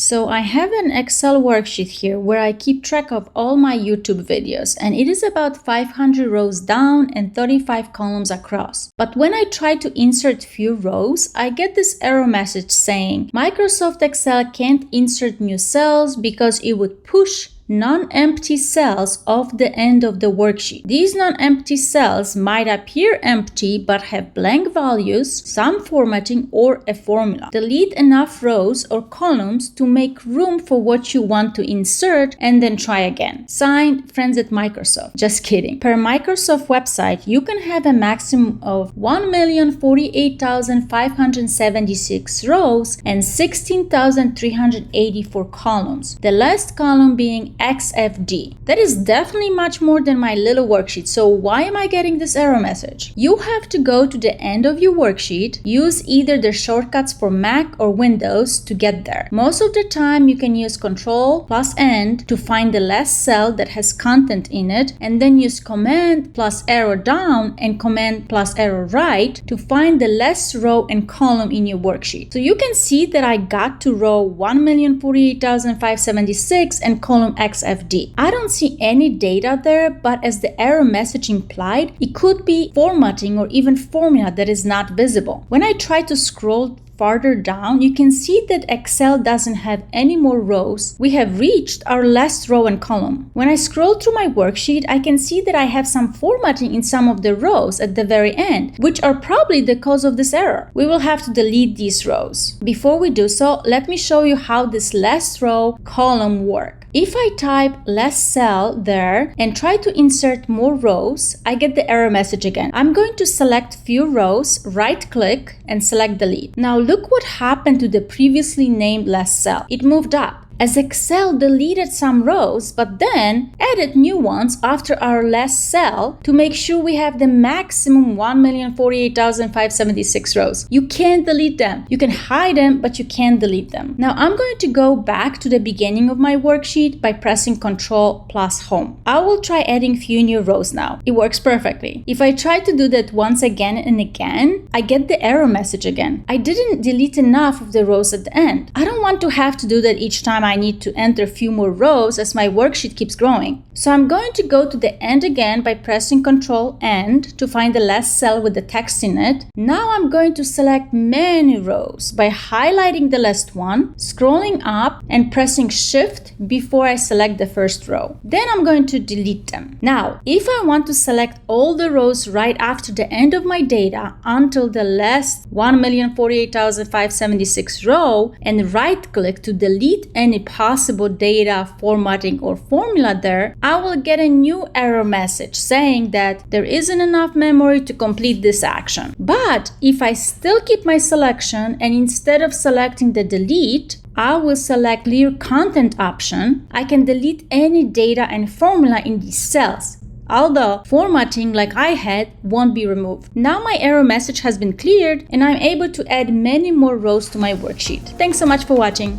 So I have an Excel worksheet here where I keep track of all my YouTube videos, and it is about 500 rows down and 35 columns across. But when I try to insert few rows, I get this error message saying Microsoft Excel can't insert new cells because it would push non-empty cells off the end of the worksheet. These non-empty cells might appear empty but have blank values, some formatting, or a formula. Delete enough rows or columns to make room for what you want to insert and then try again. Signed, friends at Microsoft. Just kidding. Per Microsoft website, you can have a maximum of 1,048,576 rows and 16,384 columns. The last column being XFD. That is definitely much more than my little worksheet. So why am I getting this error message? You have to go to the end of your worksheet, use either the shortcuts for Mac or Windows to get there. Most of the time you can use Control plus End to find the last cell that has content in it, and then use Command plus arrow down and Command plus arrow right to find the last row and column in your worksheet. So you can see that I got to row 1,048,576 and column XFD. I don't see any data there, but as the error message implied, it could be formatting or even formula that is not visible. When I try to scroll farther down, you can see that Excel doesn't have any more rows. We have reached our last row and column. When I scroll through my worksheet, I can see that I have some formatting in some of the rows at the very end, which are probably the cause of this error. We will have to delete these rows. Before we do so, let me show you how this last row column works. If I type last cell there and try to insert more rows, I get the error message again. I'm going to select few rows, right click and select delete. Now look what happened to the previously named last cell. It moved up, as Excel deleted some rows but then added new ones after our last cell to make sure we have the maximum 1,048,576 rows. You can't delete them. You can hide them, but you can't delete them. Now I'm going to go back to the beginning of my worksheet by pressing Ctrl plus Home. I will try adding few new rows now. It works perfectly. If I try to do that once again and again, I get the error message again. I didn't delete enough of the rows at the end. I don't want to have to do that each time I need to enter a few more rows as my worksheet keeps growing. So I'm going to go to the end again by pressing Ctrl End to find the last cell with the text in it. Now I'm going to select many rows by highlighting the last one, scrolling up and pressing Shift before I select the first row. Then I'm going to delete them. Now, if I want to select all the rows right after the end of my data until the last 1,048,576 row and right click to delete any possible data, formatting or formula there, I will get a new error message saying that there isn't enough memory to complete this action. But if I still keep my selection and instead of selecting the delete, I will select clear content option, I can delete any data and formula in these cells. Although formatting like I had won't be removed. Now my error message has been cleared and I'm able to add many more rows to my worksheet. Thanks so much for watching.